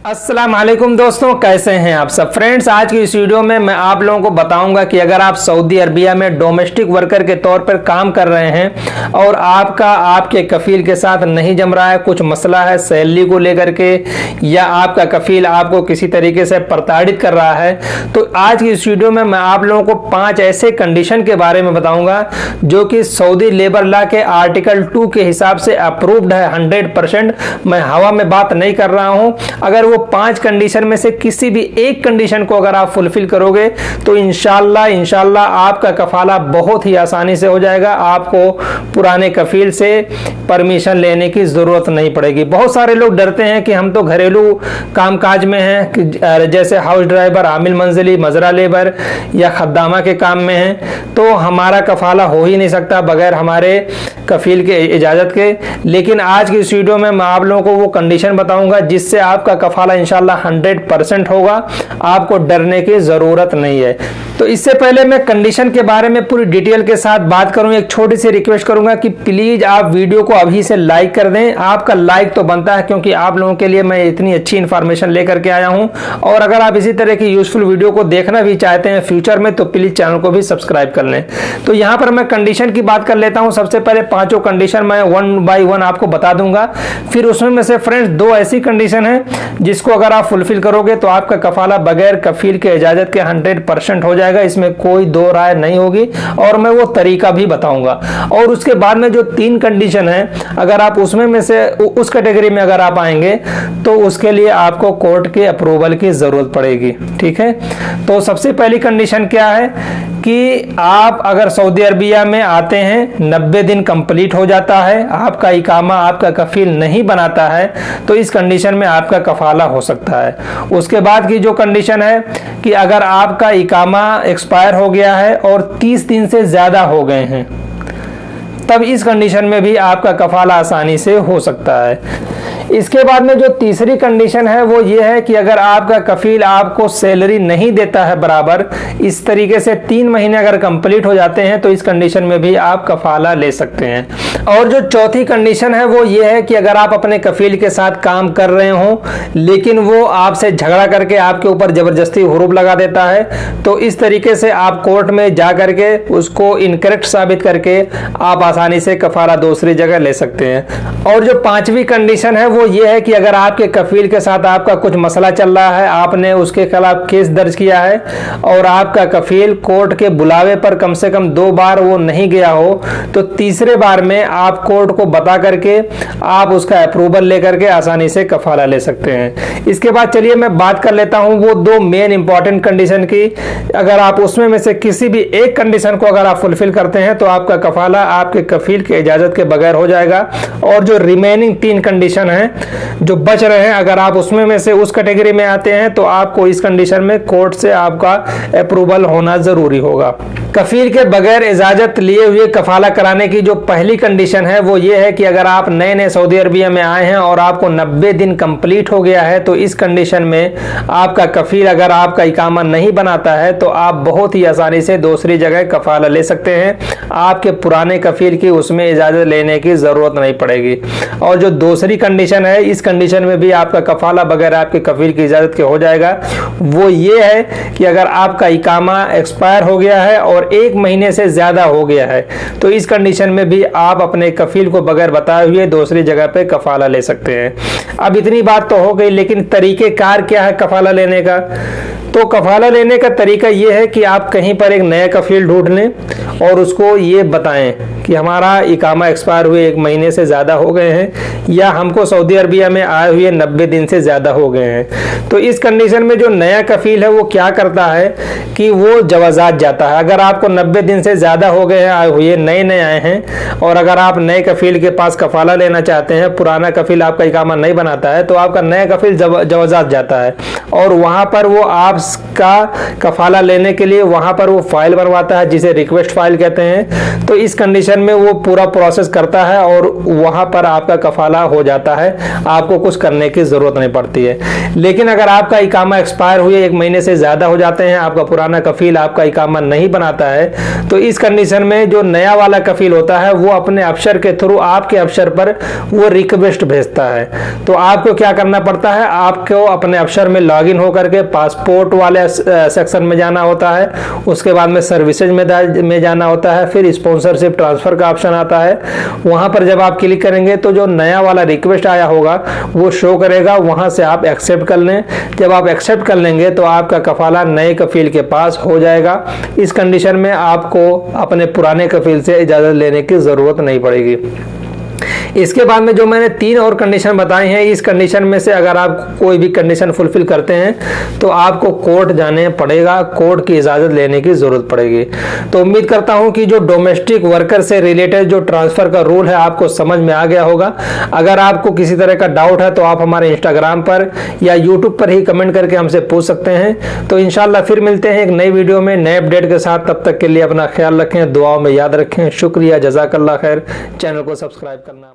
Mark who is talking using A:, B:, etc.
A: अस्सलाम वालेकुम दोस्तों, कैसे हैं आप सब फ्रेंड्स। आज की इस वीडियो में मैं आप लोगों को बताऊंगा कि अगर आप सऊदी अरबिया में डोमेस्टिक वर्कर के तौर पर काम कर रहे हैं और आपके कफील के साथ नहीं जम रहा है, कुछ मसला है सैलरी को लेकर के, या आपका कफील आपको किसी तरीके से प्रताड़ित कर रहा है, तो आज की इस वीडियो में मैं आप लोगों को 5 ऐसे कंडीशन के बारे में बताऊंगा जो कि सऊदी लेबर लॉ के आर्टिकल 2 के हिसाब से अप्रूव्ड है 100%। मैं हवा में बात नहीं कर रहा हूं। अगर वो 5 कंडीशन में से किसी भी एक कंडीशन को अगर आप फुलफिल करोगे तो इंशाल्लाह आपका कफाला बहुत ही आसानी से हो जाएगा। आपको पुराने कफील से परमिशन लेने की जरूरत नहीं पड़ेगी। बहुत सारे लोग डरते हैं कि हम तो घरेलू कामकाज में हैं, जैसे हाउस ड्राइवर, आमिल मंजिली, मजरा लेबर या खद्दामा के काम में हैं, तो हमारा कफाला हो ही नहीं सकता बगैर हमारे कफील के इजाजत के। लेकिन आज की इस वीडियो में मैं आप लोगों को वो कंडीशन बताऊंगा जिससे आपका कफाला इंशाल्लाह 100% होगा। आपको डरने की जरूरत नहीं है। तो इससे पहले मैं कंडीशन के बारे में पूरी डिटेल के साथ बात करूं, एक छोटी सी रिक्वेस्ट करूंगा कि प्लीज आप वीडियो को अभी से लाइक कर दें। आपका लाइक तो बनता है क्योंकि आप लोगों के लिए मैं इतनी अच्छी इंफॉर्मेशन लेकर के आया हूं। और अगर आप इसी तरह की यूजफुल वीडियो को देखना भी चाहते हैं फ्यूचर में, तो प्लीज चैनल को भी सब्सक्राइब कर लें। तो यहां पर मैं कंडीशन की बात कर लेता हूं। सबसे पहले 5 कंडीशन मैं 1 बाय 1 आपको बता दूंगा। फिर उसमें में से फ्रेंड्स 2 ऐसी कंडीशन है जिसको अगर आप फुलफिल करोगे तो आपका कफाला बगैर कफील के इजाजत के 100% हो जाएगा। इसमें कोई दो राय नहीं होगी और मैं वो तरीका भी बताऊंगा। और उसके बाद में जो 3 कंडीशन है, अगर आप उसमें में से उस कैटेगरी में अगर आप आएंगे तो उसके लिए आपको कोर्ट के अप्रूवल की जरूरत पड़ेगी। ठीक है, तो सबसे पहली कंडीशन क्या है कि आप अगर सऊदी अरबिया में आते हैं, 90 दिन कंप्लीट हो जाता है, आपका इकामा आपका कफील नहीं बनाता है, तो इस कंडीशन में आपका कफाला हो सकता है। उसके बाद की जो कंडीशन है कि अगर आपका इकामा एक्सपायर हो गया है और 30 दिन से ज्यादा हो गए हैं, तब इस कंडीशन में भी आपका कफाला आसानी से हो सकता है। इसके बाद में जो तीसरी कंडीशन है वो ये है कि अगर आपका कफील आपको सैलरी नहीं देता है बराबर, इस तरीके से 3 महीने अगर कंप्लीट हो जाते हैं, तो इस कंडीशन में भी आप कफाला ले सकते हैं। और जो चौथी कंडीशन है वो ये है कि अगर आप अपने कफील के साथ काम कर रहे हो लेकिन वो आपसे झगड़ा करके आपके ऊपर जबरदस्ती हुरूब लगा देता है, तो इस तरीके से आप कोर्ट में जा करके उसको इनकरेक्ट साबित करके आप आसानी से कफाला दूसरी जगह ले सकते हैं। और जो 5वीं कंडीशन है वो ये है कि अगर आपके कफील के साथ आपका कुछ मसला चल रहा है, आपने उसके खिलाफ केस दर्ज किया है और आपका कफील कोर्ट के बुलावे पर कम से कम 2 बार वो नहीं गया हो, तो तीसरे बार में आप कोर्ट को बता करके आप उसका अप्रूवल लेकर के आसानी से कफाला ले सकते हैं। इसके बाद चलिए मैं बात कर लेता हूं वो 2 मेन इंपॉर्टेंट कंडीशन की। अगर आप उसमें में से किसी भी एक कंडीशन को अगर आप फुलफिल करते हैं तो आपका कफाला आपके कफील के इजाजत के बगैर हो जाएगा। और जो रिमेनिंग 3 कंडीशन है जो बच रहे हैं, अगर आप उसमें में से उस कैटेगरी में आते हैं तो आपको इस कंडीशन में कोर्ट से आपका अप्रूवल होना जरूरी होगा। कफील के बगैर इजाजत लिए हुए कफाला कराने की जो पहली कंडीशन है वो ये है कि अगर आप नए नए सऊदी अरबिया में आए हैं और आपको 90 दिन कंप्लीट हो गया है, तो इस कंडीशन में आपका कफील अगर आपका इकामा नहीं बनाता है तो आप बहुत ही आसानी से दूसरी जगह कफाला ले सकते हैं। आपके पुराने कफील की उसमें इजाजत लेने की जरूरत नहीं पड़ेगी। और जो दूसरी कंडीशन है, इस कंडीशन में भी आपका कफाला बगैर आपके कफील की इजाजत के हो जाएगा। वो ये है कि अगर आपका इकामा एक्सपायर हो गया है और 1 महीने से ज्यादा हो गया है, तो इस कंडीशन में भी आप अपने कफील को बगैर बताए हुए दूसरी जगह पे कफाला ले सकते हैं। अब इतनी बात तो हो गई, लेकिन तरीकेकार क्या है कफाला लेने का? तो कफाला लेने का तरीका यह है कि आप कहीं पर एक नया कफील ढूंढ लें और उसको ये बताएं कि हमारा इकामा एक्सपायर हुए 1 महीने से ज़्यादा हो गए हैं या हमको सऊदी अरबिया में आए हुए 90 दिन से ज़्यादा हो गए हैं। तो इस कंडीशन में जो नया कफील है वो क्या करता है कि वो जवाजात जाता है। अगर आपको 90 दिन से ज़्यादा हो गए हैं, आए हुए नए आए हैं, और अगर आप नए कफील के पास कफाला लेना चाहते हैं, पुराना कफील आपका इकामा नहीं बनाता है, तो आपका नया कफील जवाजात जाता है और वहाँ पर वो आपसे आपका कफाला लेने के लिए वहां पर वो फाइल बनवाता है जिसे रिक्वेस्ट फाइल कहते हैं। तो इस कंडीशन में वो पूरा प्रोसेस करता है और वहां पर आपका कफाला हो जाता है, आपको कुछ करने की जरूरत नहीं पड़ती है। लेकिन अगर आपका इकामा एक्सपायर हुए 1 महीने से ज्यादा हो जाते हैं, आपका पुराना कफील आपका इकामा नहीं बनाता है, तो इस कंडीशन में जो नया वाला कफील होता है वो अपने अफसर के थ्रू आपके अफसर पर वो रिक्वेस्ट भेजता है। तो आपको क्या करना पड़ता है, आपको अपने अफसर में लॉगिन होकर के पासपोर्ट वाले सेक्शन में जाना होता है, उसके बाद में सर्विसेज में जाना होता है, फिर स्पॉन्सरशिप ट्रांसफर का ऑप्शन आता है। वहां पर जब आप क्लिक करेंगे तो जो नया वाला रिक्वेस्ट आया होगा वो शो करेगा, वहां से आप एक्सेप्ट कर लें। जब आप एक्सेप्ट कर लेंगे तो आपका कफाला नए कफील के पास हो जाएगा। इस कंडीशन में आपको अपने पुराने कफील से इजाजत लेने की जरूरत नहीं पड़ेगी। इसके बाद में जो मैंने 3 और कंडीशन बताई हैं, इस कंडीशन में से अगर आप कोई भी कंडीशन फुलफिल करते हैं तो आपको कोर्ट जाने पड़ेगा, कोर्ट की इजाजत लेने की जरूरत पड़ेगी। तो उम्मीद करता हूं कि जो डोमेस्टिक वर्कर से रिलेटेड जो ट्रांसफर का रूल है आपको समझ में आ गया होगा। अगर आपको किसी तरह का डाउट है तो आप हमारे इंस्टाग्राम पर या यूट्यूब पर ही कमेंट करके हमसे पूछ सकते हैं। तो इंशाल्लाह फिर मिलते हैं एक नई वीडियो में नए अपडेट के साथ। तब तक के लिए अपना ख्याल रखें, दुआओं में याद रखें। शुक्रिया, जज़ाकल्लाह खैर। चैनल को सब्सक्राइब करना